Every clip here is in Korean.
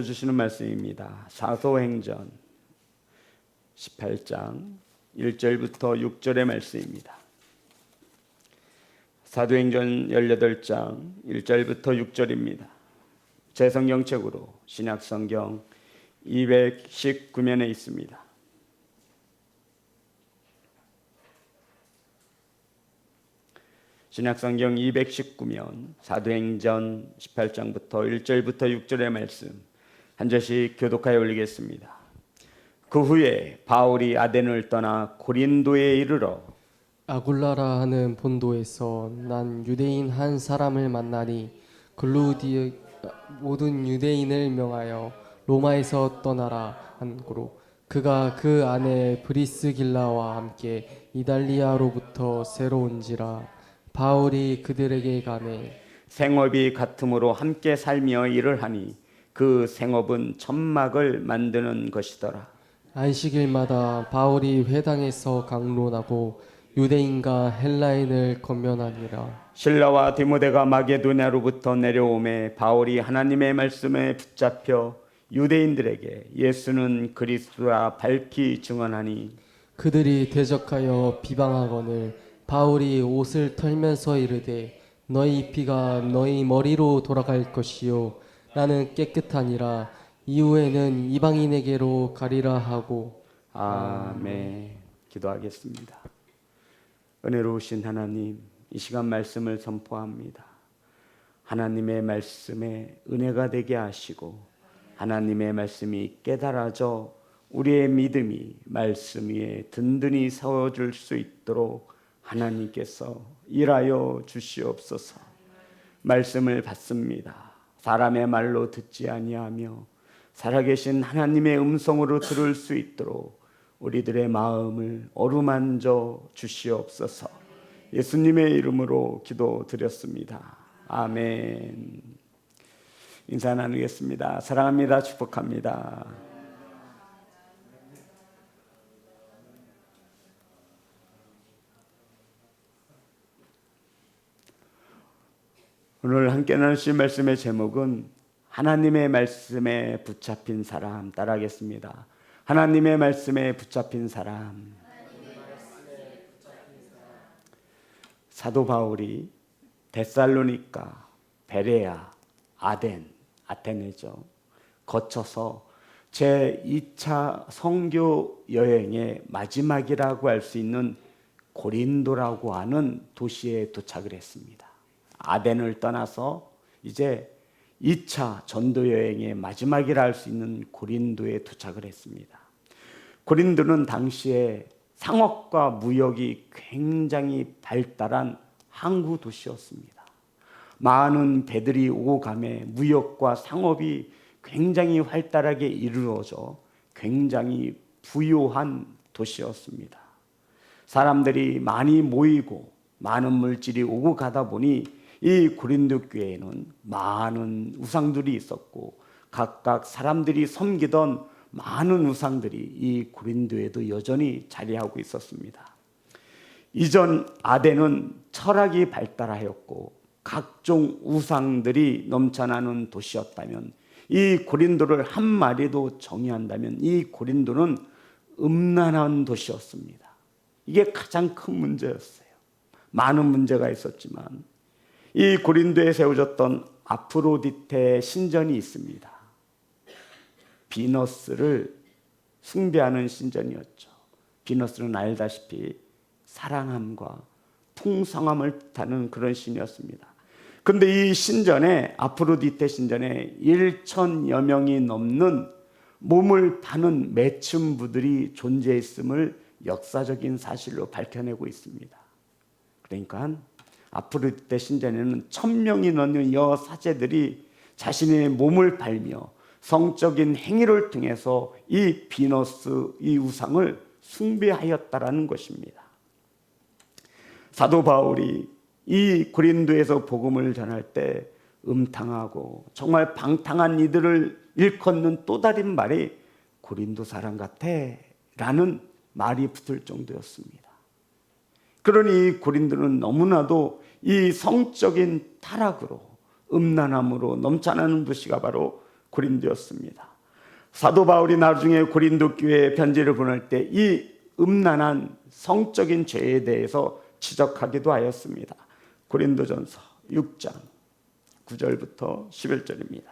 주시는 말씀입니다. 사도행전 18장 1절부터 6절의 말씀입니다. 사도행전 18장 1절부터 6절입니다. 제 성경책으로 신약성경 219면에 있습니다. 신약성경 219면 사도행전 18장부터 1절부터 6절의 말씀 한 절씩 교독하여 올리겠습니다. 그 후에 바울이 아덴을 떠나 고린도에 이르러 아굴라라 하는 본도에서 난 유대인 한 사람을 만나니 글루디의 모든 유대인을 명하여 로마에서 떠나라 한고로 그가 그 안에 브리스길라와 함께 이달리아로부터 새로 온지라. 바울이 그들에게 가매 생업이 같음으로 함께 살며 일을 하니 그 생업은 천막을 만드는 것이더라. 안식일마다 바울이 회당에서 강론하고 유대인과 헬라인을 권면하니라. 실라와 디모데가 마게도냐로부터 내려오매 바울이 하나님의 말씀에 붙잡혀 유대인들에게 예수는 그리스도라 밝히 증언하니 그들이 대적하여 비방하거늘 바울이 옷을 털면서 이르되 너희 피가 너희 머리로 돌아갈 것이요 나는 깨끗하니라. 이후에는 이방인에게로 가리라 하고. 아멘. 기도하겠습니다. 은혜로우신 하나님, 이 시간 말씀을 선포합니다. 하나님의 말씀에 은혜가 되게 하시고 하나님의 말씀이 깨달아져 우리의 믿음이 말씀 위에 든든히 세워질 수 있도록 하나님께서 일하여 주시옵소서. 말씀을 받습니다. 사람의 말로 듣지 아니하며 살아계신 하나님의 음성으로 들을 수 있도록 우리들의 마음을 어루만져 주시옵소서. 예수님의 이름으로 기도드렸습니다. 아멘. 인사 나누겠습니다. 사랑합니다. 축복합니다. 오늘 함께 나누실 말씀의 제목은 하나님의 말씀에 붙잡힌 사람. 따라하겠습니다. 하나님의 말씀에 붙잡힌 사람. 사도 바울이 데살로니가, 베레아, 아덴, 아테네죠. 거쳐서 제2차 선교 여행의 마지막이라고 할 수 있는 고린도라고 하는 도시에 도착을 했습니다. 아덴을 떠나서 이제 2차 전도 여행의 마지막이라 할 수 있는 고린도에 도착을 했습니다. 고린도는 당시에 상업과 무역이 굉장히 발달한 항구 도시였습니다. 많은 배들이 오고 가매 무역과 상업이 굉장히 활달하게 이루어져 굉장히 부유한 도시였습니다. 사람들이 많이 모이고 많은 물질이 오고 가다 보니 이 고린도 교회에는 많은 우상들이 있었고 각각 사람들이 섬기던 많은 우상들이 이 고린도에도 여전히 자리하고 있었습니다. 이전 아덴은 철학이 발달하였고 각종 우상들이 넘쳐나는 도시였다면 이 고린도를 한 마디도 정의한다면 이 고린도는 음란한 도시였습니다. 이게 가장 큰 문제였어요. 많은 문제가 있었지만 이 고린도에 세워졌던 아프로디테 신전이 있습니다. 비너스를 숭배하는 신전이었죠. 비너스는 알다시피 사랑함과 풍성함을 뜻하는 그런 신이었습니다. 그런데 이 신전에, 아프로디테 신전에 1,000여 명이 넘는 몸을 파는 매춘부들이 존재했음을 역사적인 사실로 밝혀내고 있습니다. 그러니까 아프로디테 신전에는 1,000명이 넘는 여사제들이 자신의 몸을 팔며 성적인 행위를 통해서 이 비너스, 이 우상을 숭배하였다라는 것입니다. 사도 바울이 이 고린도에서 복음을 전할 때 음탕하고 정말 방탕한 이들을 일컫는 또 다른 말이 고린도 사람 같아 라는 말이 붙을 정도였습니다. 그러니 고린도는 너무나도 이 성적인 타락으로 음란함으로 넘쳐나는 도시가 바로 고린도였습니다. 사도 바울이 나중에 고린도 교회에 편지를 보낼 때 이 음란한 성적인 죄에 대해서 지적하기도 하였습니다. 고린도전서 6장 9절부터 11절입니다.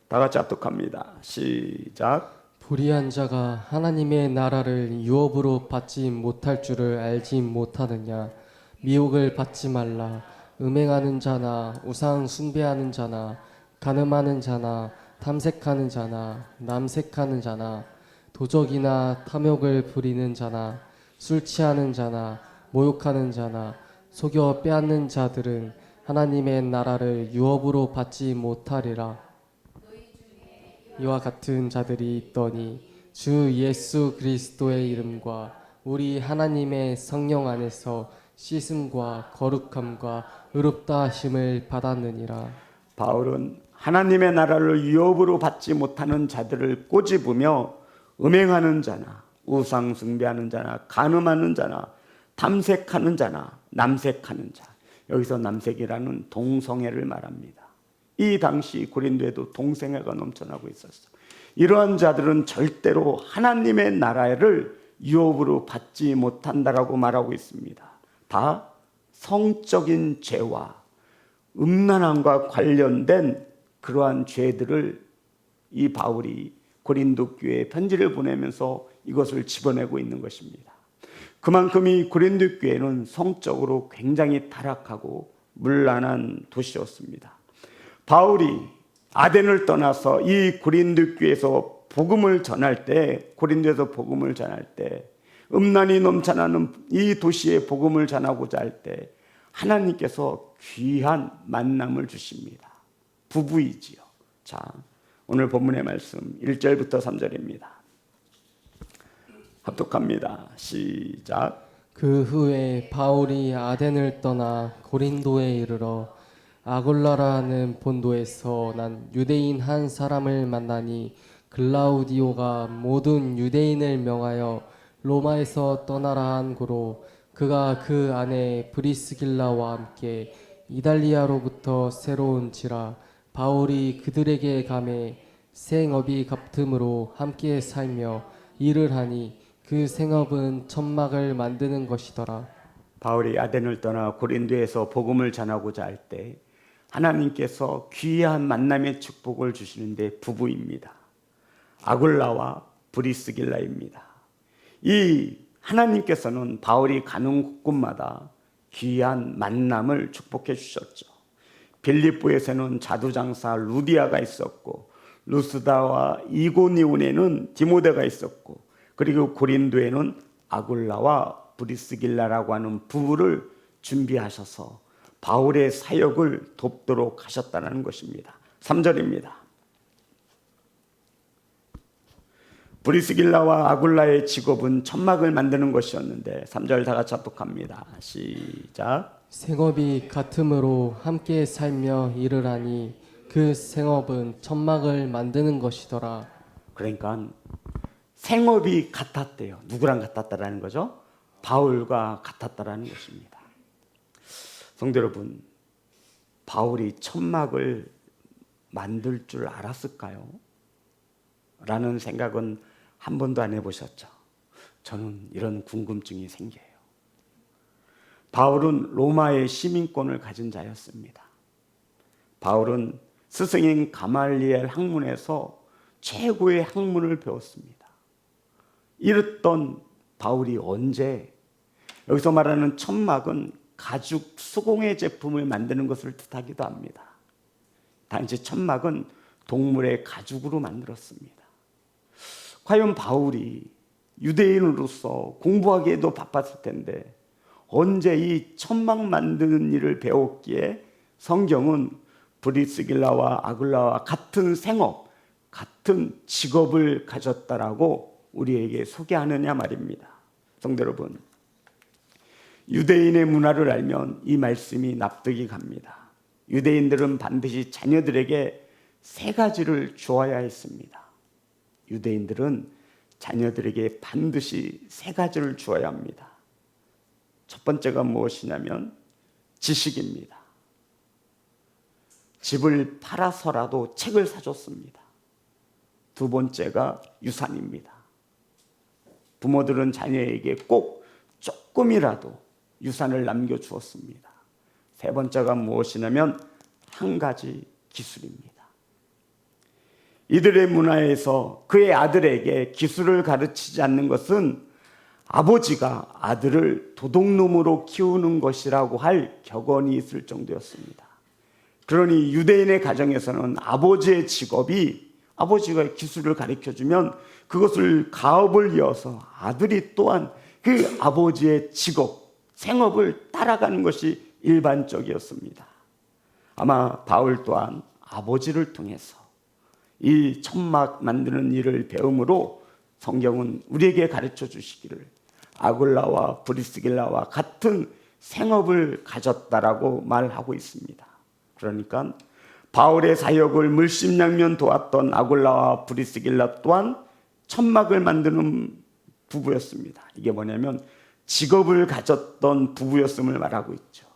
다 같이 합독합니다. 시작. 불의한 자가 하나님의 나라를 유업으로 받지 못할 줄을 알지 못하느냐. 미혹을 받지 말라. 음행하는 자나 우상 숭배하는 자나 간음하는 자나 탐색하는 자나 남색하는 자나 도적이나 탐욕을 부리는 자나 술 취하는 자나 모욕하는 자나 속여 빼앗는 자들은 하나님의 나라를 유업으로 받지 못하리라. 이와 같은 자들이 있더니 주 예수 그리스도의 이름과 우리 하나님의 성령 안에서 씻음과 거룩함과 의롭다 하심을 받았느니라. 바울은 하나님의 나라를 유업으로 받지 못하는 자들을 꼬집으며 음행하는 자나 우상 숭배하는 자나 간음하는 자나 탐색하는 자나 남색하는 자, 여기서 남색이라는 동성애를 말합니다. 이 당시 고린도에도 동성애가 넘쳐나고 있었어. 이러한 자들은 절대로 하나님의 나라를 유업으로 받지 못한다라고 말하고 있습니다. 다 성적인 죄와 음란함과 관련된 그러한 죄들을 이 바울이 고린도 교회에 편지를 보내면서 이것을 집어내고 있는 것입니다. 그만큼 이 고린도 교회는 성적으로 굉장히 타락하고 문란한 도시였습니다. 바울이 아덴을 떠나서 이 고린도 교회에서 복음을 전할 때, 고린도에서 복음을 전할 때, 음란이 넘쳐나는 이 도시에 복음을 전하고자 할 때 하나님께서 귀한 만남을 주십니다. 부부이지요. 자, 오늘 본문의 말씀 1절부터 3절입니다. 합독합니다. 시작. 그 후에 바울이 아덴을 떠나 고린도에 이르러 아골라라는 본도에서 난 유대인 한 사람을 만나니 글라우디오가 모든 유대인을 명하여 로마에서 떠나라 한 고로 그가 그 아내 브리스길라와 함께 이달리아로부터 새로운지라. 바울이 그들에게 감해 생업이 같음으로 함께 살며 일을 하니 그 생업은 천막을 만드는 것이더라. 바울이 아덴을 떠나 고린도에서 복음을 전하고자 할 때 하나님께서 귀한 만남의 축복을 주시는데 부부입니다. 아굴라와 브리스길라입니다. 이 하나님께서는 바울이 가는 곳마다 귀한 만남을 축복해 주셨죠. 빌립보에서는 자두장사 루디아가 있었고, 루스다와 이고니온에는 디모데가 있었고, 그리고 고린도에는 아굴라와 브리스길라라고 하는 부부를 준비하셔서 바울의 사역을 돕도록 하셨다는 것입니다. 3절입니다. 브리스길라와 아굴라의 직업은 천막을 만드는 것이었는데 3절 다 같이 합독합니다. 시작. 생업이 같음으로 함께 살며 일을 하니 그 생업은 천막을 만드는 것이더라. 그러니까 생업이 같았대요. 누구랑 같았다라는 거죠? 바울과 같았다라는 것입니다. 성도 여러분, 바울이 천막을 만들 줄 알았을까요? 라는 생각은 한 번도 안 해보셨죠? 저는 이런 궁금증이 생겨요. 바울은 로마의 시민권을 가진 자였습니다. 바울은 스승인 가말리엘 학문에서 최고의 학문을 배웠습니다. 이랬던 바울이 언제, 여기서 말하는 천막은 가죽 수공예 제품을 만드는 것을 뜻하기도 합니다. 당시 천막은 동물의 가죽으로 만들었습니다. 과연 바울이 유대인으로서 공부하기에도 바빴을 텐데 언제 이 천막 만드는 일을 배웠기에 성경은 브리스길라와 아굴라와 같은 생업, 같은 직업을 가졌다라고 우리에게 소개하느냐 말입니다. 성도 여러분, 유대인의 문화를 알면 이 말씀이 납득이 갑니다. 유대인들은 반드시 자녀들에게 세 가지를 주어야 했습니다. 유대인들은 자녀들에게 반드시 세 가지를 주어야 합니다. 첫 번째가 무엇이냐면 지식입니다. 집을 팔아서라도 책을 사줬습니다. 두 번째가 유산입니다. 부모들은 자녀에게 꼭 조금이라도 유산을 남겨주었습니다. 세 번째가 무엇이냐면 한 가지 기술입니다. 이들의 문화에서 그의 아들에게 기술을 가르치지 않는 것은 아버지가 아들을 도둑놈으로 키우는 것이라고 할 격언이 있을 정도였습니다. 그러니 유대인의 가정에서는 아버지의 직업이 아버지가 기술을 가르쳐주면 그것을 가업을 이어서 아들이 또한 그 아버지의 직업, 생업을 따라가는 것이 일반적이었습니다. 아마 바울 또한 아버지를 통해서 이 천막 만드는 일을 배움으로 성경은 우리에게 가르쳐 주시기를 아굴라와 브리스길라와 같은 생업을 가졌다라고 말하고 있습니다. 그러니까 바울의 사역을 물심양면 도왔던 아굴라와 브리스길라 또한 천막을 만드는 부부였습니다. 이게 뭐냐면 직업을 가졌던 부부였음을 말하고 있죠.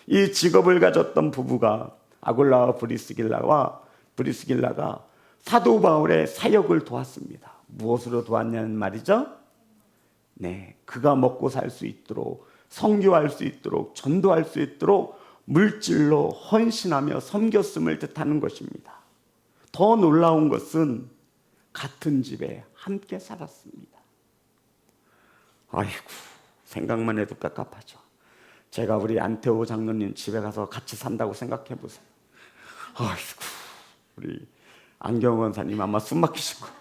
이 직업을 가졌던 부부가 아굴라와 브리스길라가 사도 바울의 사역을 도왔습니다. 무엇으로 도왔냐는 말이죠? 네, 그가 먹고 살 수 있도록, 선교할 수 있도록, 전도할 수 있도록 물질로 헌신하며 섬겼음을 뜻하는 것입니다. 더 놀라운 것은 같은 집에 함께 살았습니다. 아이고, 생각만 해도 깝깝하죠. 제가 우리 안태호 장로님 집에 가서 같이 산다고 생각해 보세요. 아이고, 우리 안경 원사님 아마 숨 막히신 거.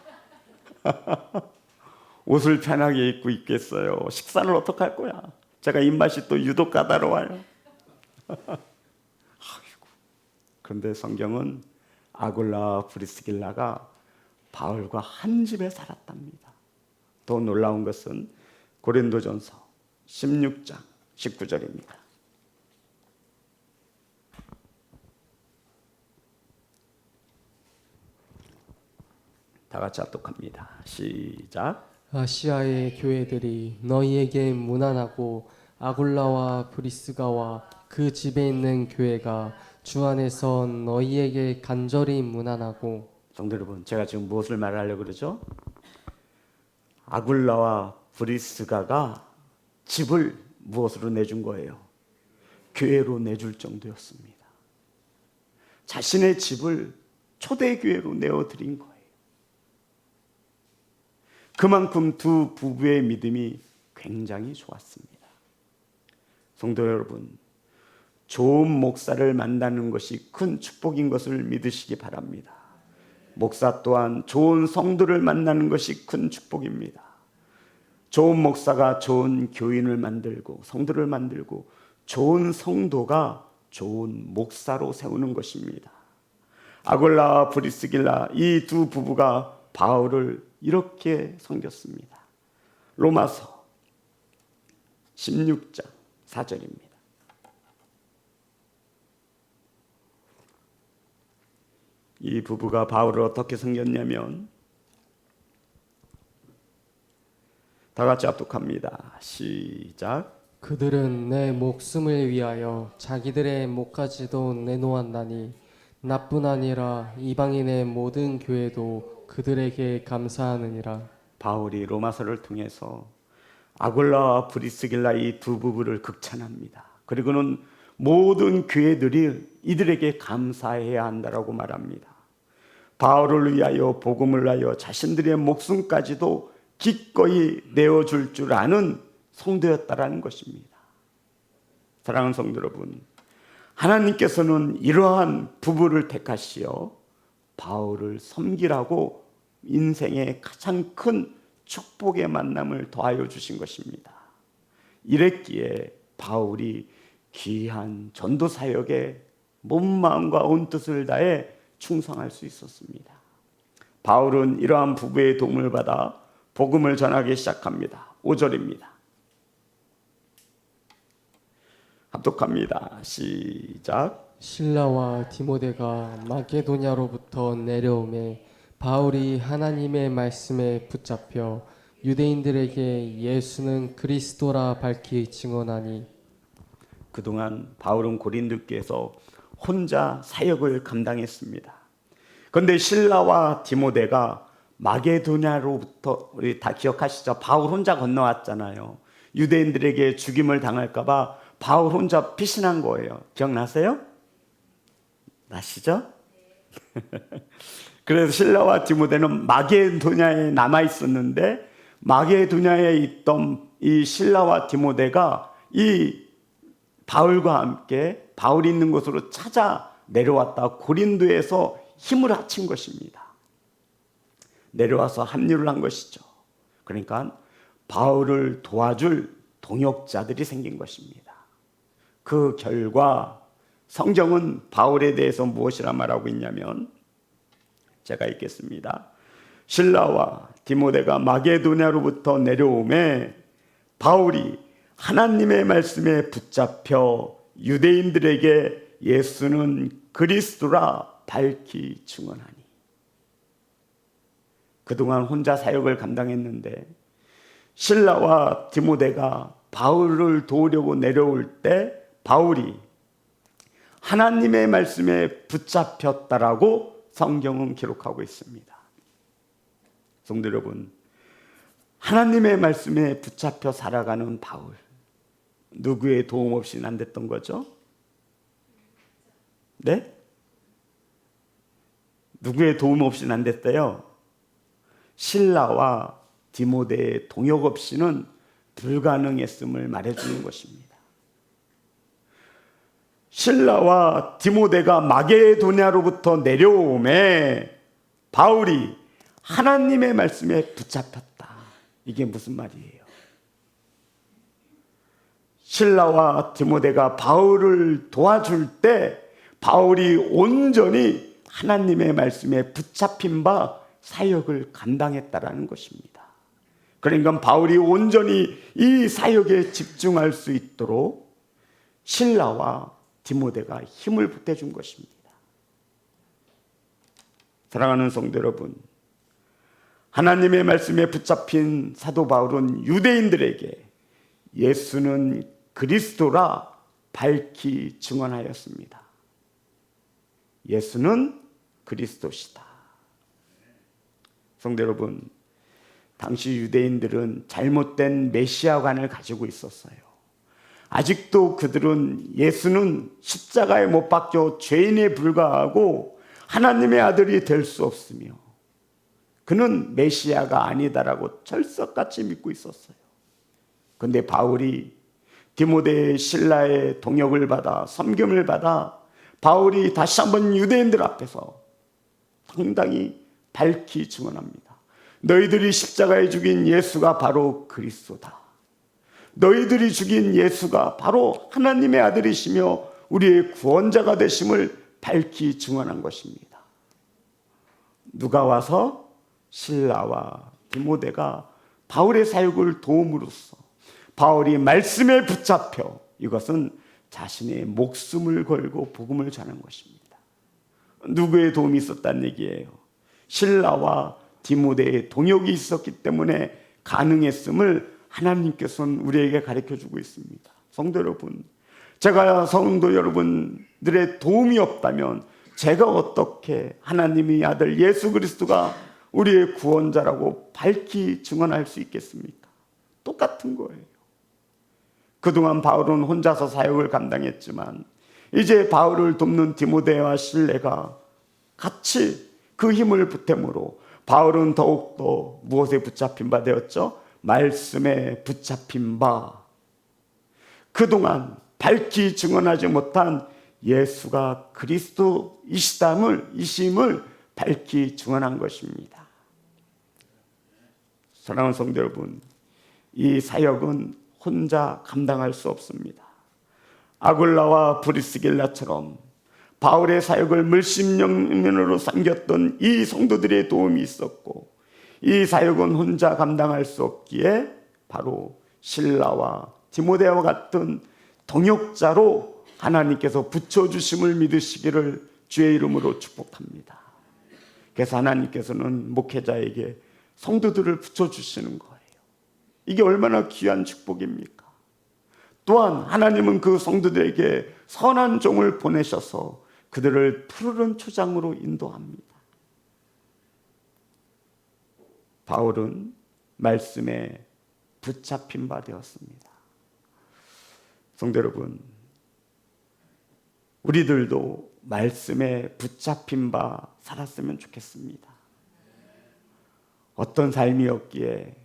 옷을 편하게 입고 있겠어요. 식사는 어떻게 할 거야? 제가 입맛이 또 유독 까다로워요. 그런데 성경은 아굴라와 브리스길라가 바울과 한 집에 살았답니다. 더 놀라운 것은 고린도전서 16장 19절입니다. 다 같이 합독합니다. 시작. 아시아의 교회들이 너희에게 문안하고 아굴라와 브리스가와 그 집에 있는 교회가 주 안에서 너희에게 간절히 문안하고. 성도 여러분, 제가 지금 무엇을 말하려고 그러죠? 아굴라와 브리스가가 집을 무엇으로 내준 거예요? 교회로 내줄 정도였습니다. 자신의 집을 초대교회로 내어드린 거예요. 그만큼 두 부부의 믿음이 굉장히 좋았습니다. 성도 여러분, 좋은 목사를 만나는 것이 큰 축복인 것을 믿으시기 바랍니다. 목사 또한 좋은 성도를 만나는 것이 큰 축복입니다. 좋은 목사가 좋은 교인을 만들고 성도를 만들고 좋은 성도가 좋은 목사로 세우는 것입니다. 아굴라와 브리스길라 이 두 부부가 바울을 이렇게 섬겼습니다. 로마서 16장 4절입니다. 이 부부가 바울을 어떻게 섬겼냐면 다 같이 합독합니다. 시작. 그들은 내 목숨을 위하여 자기들의 목까지도 내놓았나니 나뿐 아니라 이방인의 모든 교회도 그들에게 감사하느니라. 바울이 로마서를 통해서 아굴라와 브리스길라 이 두 부부를 극찬합니다. 그리고는 모든 교회들이 이들에게 감사해야 한다라고 말합니다. 바울을 위하여 복음을 위하여 자신들의 목숨까지도 기꺼이 내어줄 줄 아는 성도였다라는 것입니다. 사랑하는 성도 여러분, 하나님께서는 이러한 부부를 택하시어 바울을 섬기라고 인생의 가장 큰 축복의 만남을 더하여 주신 것입니다. 이랬기에 바울이 귀한 전도 사역에 몸 마음과 온 뜻을 다해 충성할 수 있었습니다. 바울은 이러한 부부의 도움을 받아 복음을 전하기 시작합니다. 5절입니다. 합독합니다. 시작. 실라와 디모데가 마게도냐로부터 내려오매 바울이 하나님의 말씀에 붙잡혀 유대인들에게 예수는 그리스도라 밝히 증언하니. 그동안 바울은 고린도 교회에서 혼자 사역을 감당했습니다. 그런데 실라와 디모데가 마게도냐로부터, 우리 다 기억하시죠? 바울 혼자 건너왔잖아요. 유대인들에게 죽임을 당할까 봐 바울 혼자 피신한 거예요. 기억나세요? 나시죠? 그래서 실라와 디모데는 마게도냐에 남아 있었는데, 마게도냐에 있던 이 실라와 디모데가 이 바울과 함께 바울이 있는 곳으로 찾아 내려왔다 고린도에서 힘을 합친 것입니다. 내려와서 합류를 한 것이죠. 그러니까 바울을 도와줄 동역자들이 생긴 것입니다. 그 결과 성경은 바울에 대해서 무엇이라 말하고 있냐면, 제가 읽겠습니다. 실라와 디모데가 마게도냐로부터 내려오매 바울이 하나님의 말씀에 붙잡혀 유대인들에게 예수는 그리스도라 밝히 증언하니. 그동안 혼자 사역을 감당했는데 실라와 디모데가 바울을 도우려고 내려올 때 바울이 하나님의 말씀에 붙잡혔다라고 성경은 기록하고 있습니다. 성도 여러분, 하나님의 말씀에 붙잡혀 살아가는 바울, 누구의 도움 없이는 안 됐던 거죠? 네? 누구의 도움 없이는 안 됐대요? 실라와 디모데의 동역 없이는 불가능했음을 말해주는 것입니다. 실라와 디모데가 마게도냐로부터 내려오매 바울이 하나님의 말씀에 붙잡혔다. 이게 무슨 말이에요? 실라와 디모데가 바울을 도와줄 때 바울이 온전히 하나님의 말씀에 붙잡힌 바 사역을 감당했다라는 것입니다. 그러니까 바울이 온전히 이 사역에 집중할 수 있도록 실라와 디모데가 힘을 보태준 것입니다. 사랑하는 성도 여러분, 하나님의 말씀에 붙잡힌 사도 바울은 유대인들에게 예수는 그리스도라 밝히 증언하였습니다. 예수는 그리스도시다. 성도 여러분, 당시 유대인들은 잘못된 메시아관을 가지고 있었어요. 아직도 그들은 예수는 십자가에 못 박혀 죄인에 불과하고 하나님의 아들이 될 수 없으며 그는 메시아가 아니다라고 철석같이 믿고 있었어요. 그런데 바울이 디모데 실라의 동역을 받아 섬김을 받아 바울이 다시 한번 유대인들 앞에서 상당히 밝히 증언합니다. 너희들이 십자가에 죽인 예수가 바로 그리스도다. 너희들이 죽인 예수가 바로 하나님의 아들이시며 우리의 구원자가 되심을 밝히 증언한 것입니다. 누가 와서 실라와 디모데가 바울의 사역을 도움으로써 바울이 말씀에 붙잡혀 이것은 자신의 목숨을 걸고 복음을 전한 것입니다. 누구의 도움이 있었다는 얘기예요? 실라와 디모데의 동역이 있었기 때문에 가능했음을 하나님께서는 우리에게 가르쳐주고 있습니다. 성도 여러분, 제가 성도 여러분들의 도움이 없다면 제가 어떻게 하나님의 아들 예수 그리스도가 우리의 구원자라고 밝히 증언할 수 있겠습니까? 똑같은 거예요. 그동안 바울은 혼자서 사역을 감당했지만 이제 바울을 돕는 디모데와 실레가 같이 그 힘을 보탬으로 바울은 더욱더 무엇에 붙잡힌 바 되었죠? 말씀에 붙잡힌 바. 그동안 밝히 증언하지 못한 예수가 그리스도이심을 밝히 증언한 것입니다. 사랑하는 성도 여러분, 이 사역은 혼자 감당할 수 없습니다. 아굴라와 브리스길라처럼 바울의 사역을 물심령면으로 삼겼던 이 성도들의 도움이 있었고, 이 사역은 혼자 감당할 수 없기에 바로 실라와 디모데와 같은 동역자로 하나님께서 붙여주심을 믿으시기를 주의 이름으로 축복합니다. 그래서 하나님께서는 목회자에게 성도들을 붙여주시는 거예요. 이게 얼마나 귀한 축복입니까? 또한 하나님은 그 성도들에게 선한 종을 보내셔서 그들을 푸르른 초장으로 인도합니다. 바울은 말씀에 붙잡힌 바 되었습니다. 성도 여러분, 우리들도 말씀에 붙잡힌 바 살았으면 좋겠습니다. 어떤 삶이었기에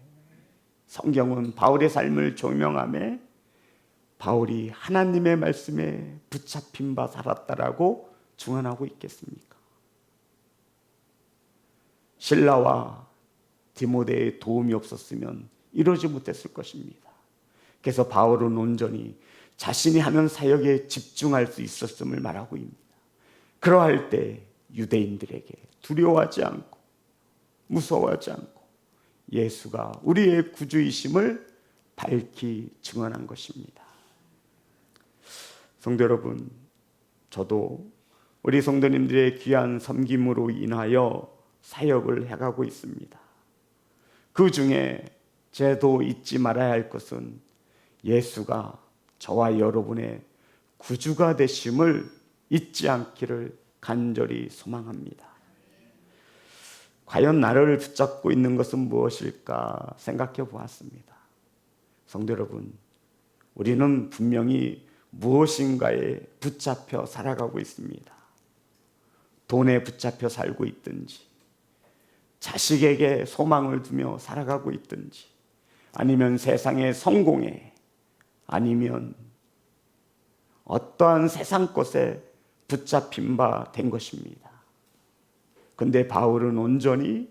성경은 바울의 삶을 조명하며 바울이 하나님의 말씀에 붙잡힌 바 살았다라고 증언하고 있겠습니까? 실라와 디모데의 도움이 없었으면 이루지 못했을 것입니다. 그래서 바울은 온전히 자신이 하는 사역에 집중할 수 있었음을 말하고 있습니다. 그러할 때 유대인들에게 두려워하지 않고 무서워하지 않고 예수가 우리의 구주이심을 밝히 증언한 것입니다. 성도 여러분, 저도 우리 성도님들의 귀한 섬김으로 인하여 사역을 해가고 있습니다. 그 중에 제도 잊지 말아야 할 것은 예수가 저와 여러분의 구주가 되심을 잊지 않기를 간절히 소망합니다. 과연 나를 붙잡고 있는 것은 무엇일까 생각해 보았습니다. 성도 여러분, 우리는 분명히 무엇인가에 붙잡혀 살아가고 있습니다. 돈에 붙잡혀 살고 있든지, 자식에게 소망을 두며 살아가고 있든지, 아니면 세상의 성공에, 아니면 어떠한 세상 것에 붙잡힌 바 된 것입니다. 그런데 바울은 온전히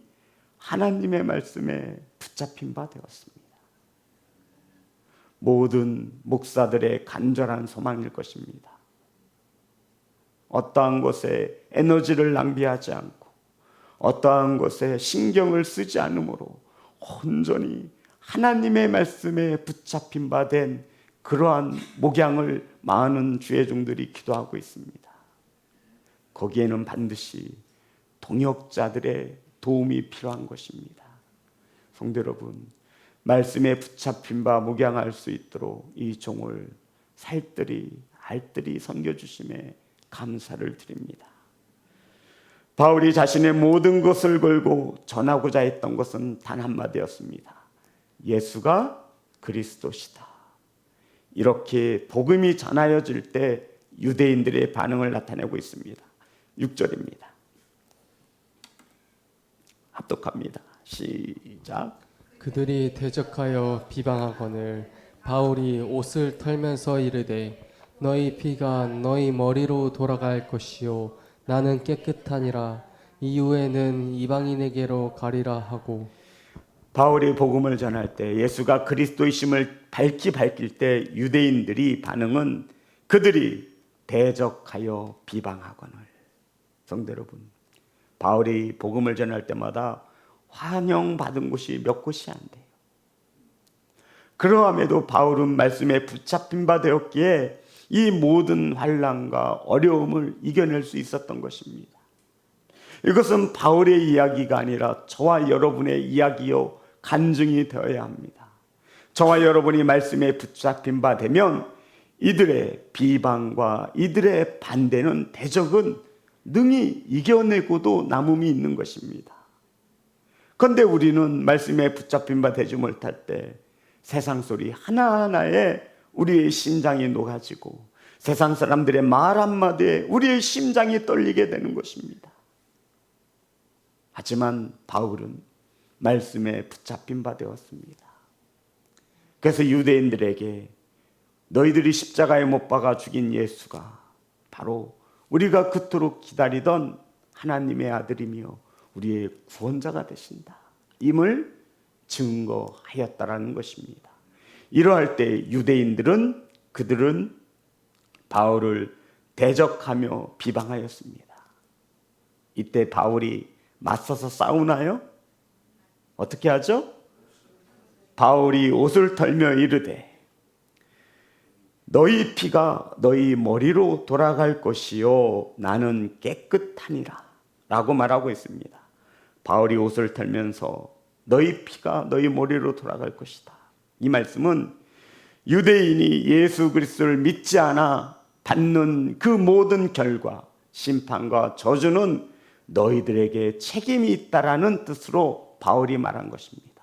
하나님의 말씀에 붙잡힌 바 되었습니다. 모든 목사들의 간절한 소망일 것입니다. 어떠한 것에 에너지를 낭비하지 않고 어떠한 것에 신경을 쓰지 않으므로 온전히 하나님의 말씀에 붙잡힌 바 된 그러한 목양을 많은 주의 종들이 기도하고 있습니다. 거기에는 반드시 동역자들의 도움이 필요한 것입니다. 성도 여러분, 말씀에 붙잡힌 바 목양할 수 있도록 이 종을 살뜰히 알뜰히 섬겨주심에 감사를 드립니다. 바울이 자신의 모든 것을 걸고 전하고자 했던 것은 단 한마디였습니다. 예수가 그리스도시다. 이렇게 복음이 전하여질 때 유대인들의 반응을 나타내고 있습니다. 6절입니다. 합독합니다. 시작. 그들이 대적하여 비방하거늘 바울이 옷을 털면서 이르되 너희 피가 너희 머리로 돌아갈 것이요 나는 깨끗하니라. 이후에는 이방인에게로 가리라 하고. 바울이 복음을 전할 때 예수가 그리스도이심을 밝히 밝힐 때 유대인들이 반응은 그들이 대적하여 비방하거늘. 성도 여러분, 바울이 복음을 전할 때마다 환영받은 곳이 몇 곳이 안 돼요. 그러함에도 바울은 말씀에 붙잡힌 바 되었기에 이 모든 환난과 어려움을 이겨낼 수 있었던 것입니다. 이것은 바울의 이야기가 아니라 저와 여러분의 이야기요 간증이 되어야 합니다. 저와 여러분이 말씀에 붙잡힌 바 되면 이들의 비방과 이들의 반대는 대적은 능히 이겨내고도 남음이 있는 것입니다. 그런데 우리는 말씀에 붙잡힌 바 되지 못할 때 세상 소리 하나하나에 우리의 심장이 녹아지고 세상 사람들의 말 한마디에 우리의 심장이 떨리게 되는 것입니다. 하지만 바울은 말씀에 붙잡힌 바 되었습니다. 그래서 유대인들에게 너희들이 십자가에 못 박아 죽인 예수가 바로 우리가 그토록 기다리던 하나님의 아들이며 우리의 구원자가 되신다 임을 증거하였다라는 것입니다. 이러할 때 유대인들은 그들은 바울을 대적하며 비방하였습니다. 이때 바울이 맞서서 싸우나요? 어떻게 하죠? 바울이 옷을 털며 이르되 너희 피가 너희 머리로 돌아갈 것이요 나는 깨끗하니라 라고 말하고 있습니다. 바울이 옷을 털면서 너희 피가 너희 머리로 돌아갈 것이다. 이 말씀은 유대인이 예수 그리스도를 믿지 않아 받는 그 모든 결과, 심판과 저주는 너희들에게 책임이 있다라는 뜻으로 바울이 말한 것입니다.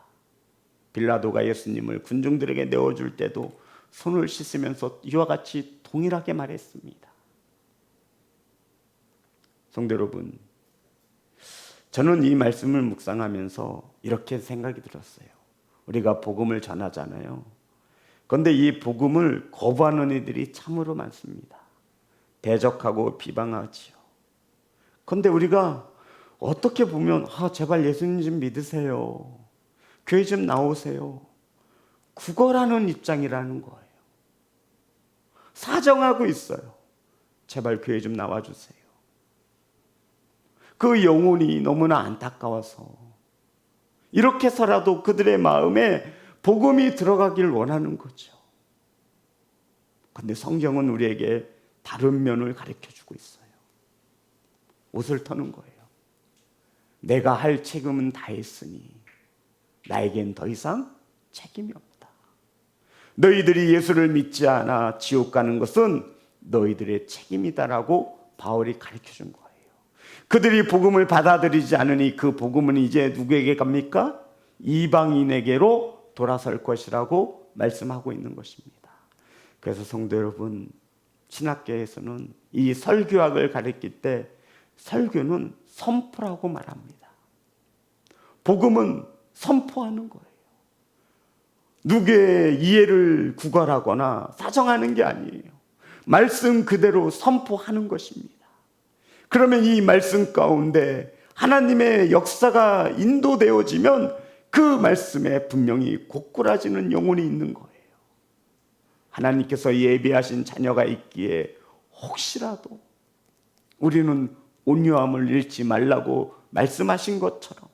빌라도가 예수님을 군중들에게 내어줄 때도 손을 씻으면서 이와 같이 동일하게 말했습니다. 성도 여러분, 저는 이 말씀을 묵상하면서 이렇게 생각이 들었어요. 우리가 복음을 전하잖아요. 그런데 이 복음을 거부하는 이들이 참으로 많습니다. 대적하고 비방하지요. 그런데 우리가 어떻게 보면 제발 예수님 좀 믿으세요. 교회 좀 나오세요. 구걸하는 입장이라는 거예요. 사정하고 있어요. 제발 교회 좀 나와주세요. 그 영혼이 너무나 안타까워서 이렇게서라도 그들의 마음에 복음이 들어가길 원하는 거죠. 그런데 성경은 우리에게 다른 면을 가르쳐주고 있어요. 옷을 터는 거예요. 내가 할 책임은 다 했으니 나에겐 더 이상 책임이 없다. 너희들이 예수를 믿지 않아 지옥 가는 것은 너희들의 책임이다라고 바울이 가르쳐준 거예요. 그들이 복음을 받아들이지 않으니 그 복음은 이제 누구에게 갑니까? 이방인에게로 돌아설 것이라고 말씀하고 있는 것입니다. 그래서 성도 여러분, 신학계에서는 이 설교학을 가르칠 때 설교는 선포라고 말합니다. 복음은 선포하는 거예요. 누구의 이해를 구걸하거나 사정하는 게 아니에요. 말씀 그대로 선포하는 것입니다. 그러면 이 말씀 가운데 하나님의 역사가 인도되어지면 그 말씀에 분명히 고꾸라지는 영혼이 있는 거예요. 하나님께서 예비하신 자녀가 있기에 혹시라도 우리는 온유함을 잃지 말라고 말씀하신 것처럼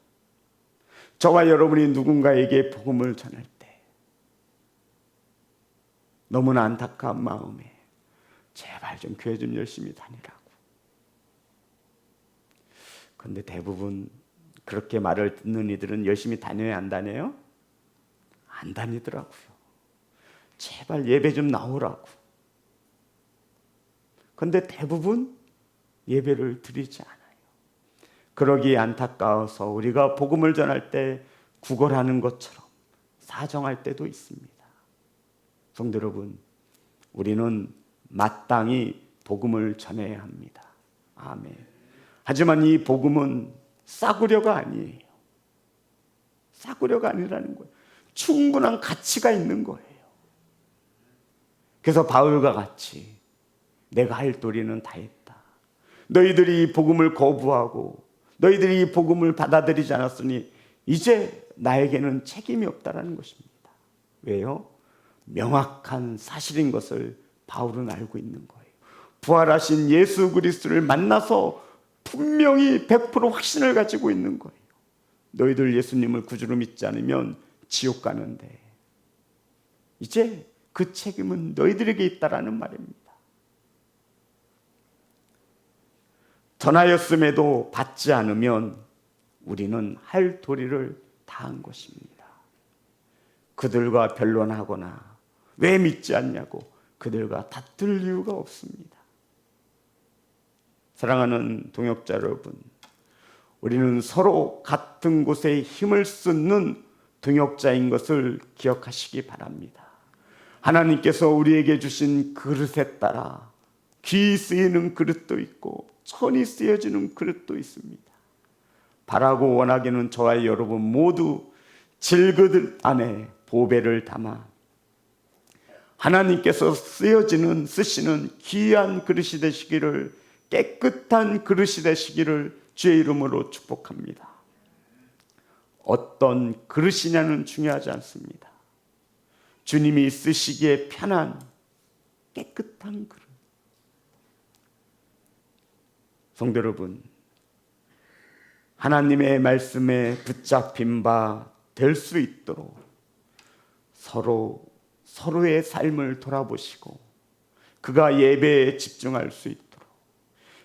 저와 여러분이 누군가에게 복음을 전할 때 너무나 안타까운 마음에 제발 좀 교회 좀 열심히 다니라고. 그런데 대부분 그렇게 말을 듣는 이들은 열심히 다녀야 안 다녀요? 안 다니더라고요. 제발 예배 좀 나오라고. 그런데 대부분 예배를 드리지 않아요. 그러기에 안타까워서 우리가 복음을 전할 때 구걸하는 것처럼 사정할 때도 있습니다. 성도 여러분, 우리는 마땅히 복음을 전해야 합니다. 아멘. 하지만 이 복음은 싸구려가 아니에요. 싸구려가 아니라는 거예요. 충분한 가치가 있는 거예요. 그래서 바울과 같이 내가 할 도리는 다 했다. 너희들이 이 복음을 거부하고 너희들이 이 복음을 받아들이지 않았으니 이제 나에게는 책임이 없다라는 것입니다. 왜요? 명확한 사실인 것을 바울은 알고 있는 거예요. 부활하신 예수 그리스도를 만나서 분명히 100% 확신을 가지고 있는 거예요. 너희들 예수님을 구주로 믿지 않으면 지옥 가는데 이제 그 책임은 너희들에게 있다라는 말입니다. 전하였음에도 받지 않으면 우리는 할 도리를 다한 것입니다. 그들과 변론하거나 왜 믿지 않냐고 그들과 다툴 이유가 없습니다. 사랑하는 동역자 여러분, 우리는 서로 같은 곳에 힘을 쏟는 동역자인 것을 기억하시기 바랍니다. 하나님께서 우리에게 주신 그릇에 따라 귀 쓰이는 그릇도 있고 천이 쓰여지는 그릇도 있습니다. 바라고 원하기는 저와 여러분 모두 질그릇 안에 보배를 담아 하나님께서 쓰시는 귀한 그릇이 되시기를, 깨끗한 그릇이 되시기를 주의 이름으로 축복합니다. 어떤 그릇이냐는 중요하지 않습니다. 주님이 쓰시기에 편한 깨끗한 그릇. 성도 여러분, 하나님의 말씀에 붙잡힌 바 될 수 있도록 서로의 삶을 돌아보시고 그가 예배에 집중할 수 있도록,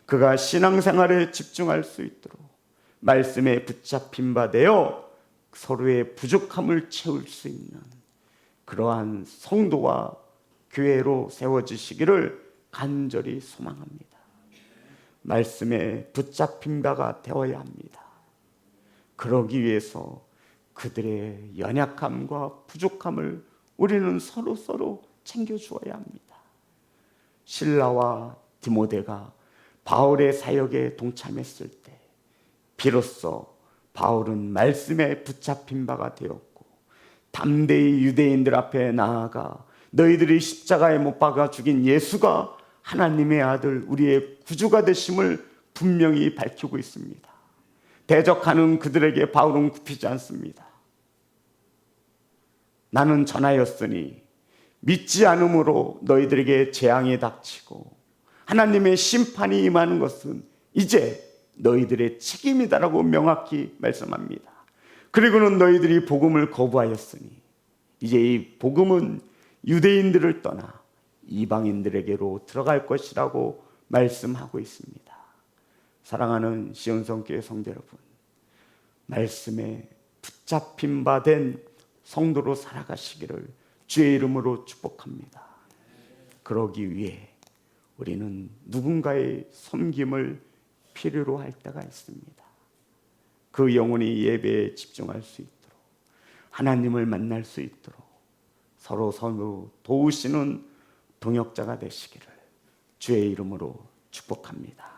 그가 신앙생활에 집중할 수 있도록 말씀에 붙잡힌 바 되어 서로의 부족함을 채울 수 있는 그러한 성도와 교회로 세워지시기를 간절히 소망합니다. 말씀에 붙잡힌 바가 되어야 합니다. 그러기 위해서 그들의 연약함과 부족함을 우리는 서로 챙겨주어야 합니다. 실라와 디모데가 바울의 사역에 동참했을 때 비로소 바울은 말씀에 붙잡힌 바가 되었고 담대히 유대인들 앞에 나아가 너희들이 십자가에 못 박아 죽인 예수가 하나님의 아들 우리의 구주가 되심을 분명히 밝히고 있습니다. 대적하는 그들에게 바울은 굽히지 않습니다. 나는 전하였으니 믿지 않음으로 너희들에게 재앙이 닥치고 하나님의 심판이 임하는 것은 이제 너희들의 책임이다라고 명확히 말씀합니다. 그리고는 너희들이 복음을 거부하였으니 이제 이 복음은 유대인들을 떠나 이방인들에게로 들어갈 것이라고 말씀하고 있습니다. 사랑하는 시온성교회 성도 여러분, 말씀에 붙잡힌 바 된 성도로 살아가시기를 주의 이름으로 축복합니다. 그러기 위해 우리는 누군가의 섬김을 필요로 할 때가 있습니다. 그 영혼이 예배에 집중할 수 있도록, 하나님을 만날 수 있도록 서로 도우시는 동역자가 되시기를 주의 이름으로 축복합니다.